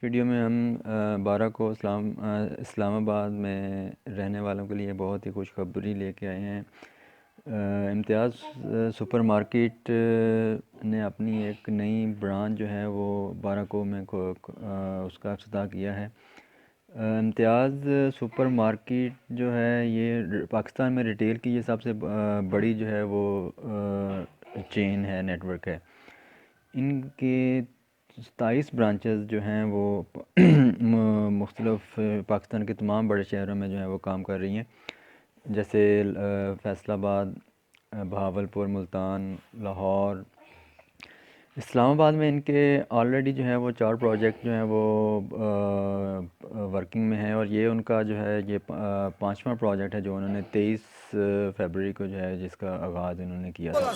Video में हम 12 को इस्लामाबाद में रहने वालों के लिए बहुत ही खुशखबरी लेके आए हैं। इम्तियाज़ सुपरमार्केट ने अपनी एक नई ब्रांच जो है वो 12 को में उसका इफ्तिताह किया है। इम्तियाज़ सुपरमार्केट जो है ये पाकिस्तान में रिटेल की ये सबसे बड़ी जो है वो चेन है, नेटवर्क है। इनके 27 ब्रांचेस जो हैं वो मुख्तलिफ़ पाकिस्तान के तमाम बड़े शहरों में जो है वो काम कर रही हैं, जैसे फ़ैसलाबाद, बहावलपुर, मुल्तान, लाहौर। इस्लामाबाद में इनके ऑलरेडी जो है वो 4 प्रोजेक्ट जो हैं वो वर्किंग में हैं, और ये उनका जो है ये 5वां प्रोजेक्ट है जो उन्होंने 23 फरवरी को जो है जिसका आगाज़ इन्होंने किया था।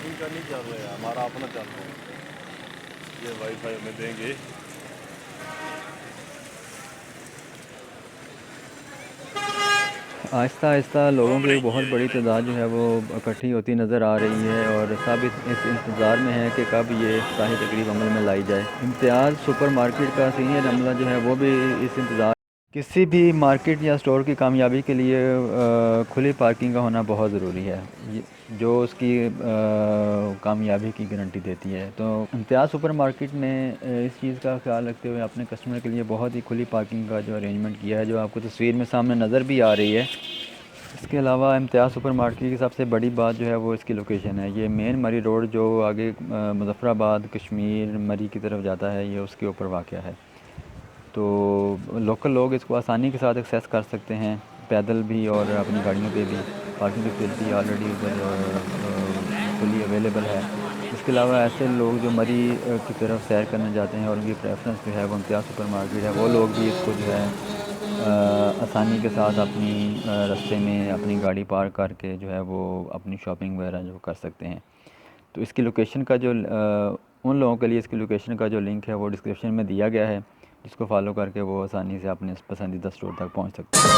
इनका नहीं चल रहा है, हमारा अपना चल रहा है। ये वाईफाई हमें देंगे। आहिस्ता आहिस्ता लोगों की एक बहुत बड़ी तादाद जो है वो इकट्ठी होती नज़र आ रही है, और सब इस इंतज़ार में है कि कब ये इफ्ताही तकरीब अमल में लाई जाए। इम्तियाज़ सुपरमार्केट का सीनियर अमला जो है वो भी इस इंतज़ार। किसी भी मार्केट या स्टोर की कामयाबी के लिए खुली पार्किंग का होना बहुत ज़रूरी है, जो उसकी कामयाबी की गारंटी देती है। तो इम्तियाज़ सुपरमार्केट ने इस चीज़ का ख्याल रखते हुए अपने कस्टमर के लिए बहुत ही खुली पार्किंग का जो अरेंजमेंट किया है, जो आपको तस्वीर में सामने नज़र भी आ रही है। इसके अलावा इम्तियाज़ सुपरमार्केट की सबसे बड़ी बात जो है वो इसकी लोकेशन है। ये मेन मरी रोड जो आगे मुज़फ़्फ़राबाद, कश्मीर, मरी की तरफ जाता है, ये उसके ऊपर वाक़या है। तो लोकल लोग इसको आसानी के साथ एक्सेस कर सकते हैं, पैदल भी और अपनी गाड़ियों पे भी। पार्किंग फैसिलिटी ऑलरेडी उधर फुली अवेलेबल है। इसके अलावा ऐसे लोग जो मरी की तरफ सैर करने जाते हैं और उनकी प्रेफरेंस जो है वो इम्तियाज़ सुपरमार्केट है, वो लोग भी इसको जो है आसानी के साथ अपनी रास्ते में अपनी गाड़ी पार्क करके जो है वो अपनी शॉपिंग वगैरह जो कर सकते हैं। तो इसकी लोकेशन का जो उन लोगों के लिए इसकी लोकेशन का जो लिंक है वो डिस्क्रिप्शन में दिया गया है, जिसको फॉलो करके वो आसानी से अपने पसंदीदा स्टोर तक पहुंच सकते हैं।